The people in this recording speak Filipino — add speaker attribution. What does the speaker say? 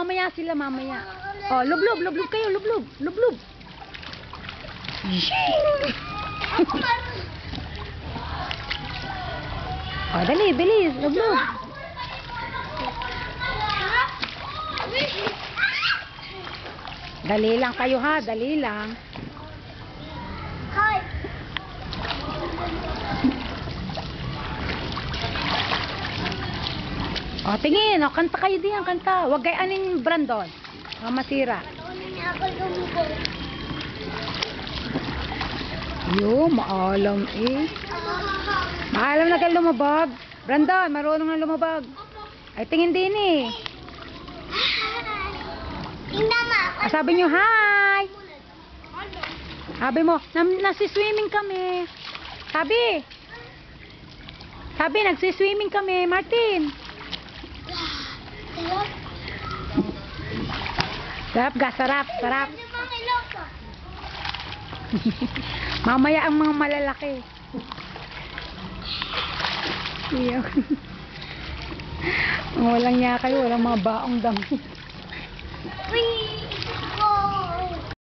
Speaker 1: mamaya sila, mamaya. Oh, lublob, lublob kayo, lublob, lublob. Oh, dali, bilis, lublob. Dali lang kayo ha, dali lang.
Speaker 2: Hi.
Speaker 1: O, tingin. O, kanta kayo diyan, kanta. Huwag kayo aning Brandon. O, masira. Yo, maalam eh. Maalam na kayo lumabag. Brandon, marunong na lumabag. Ay, tingin din eh. Sabi nyo, hi! Sabi mo, nasiswimming kami. Sabi, nagsiswimming kami, Martin. Sarap ga, sarap, sarap. Mamaya ang mga malalaki. Iyak. Walang niya kayo, walang mga baong dami.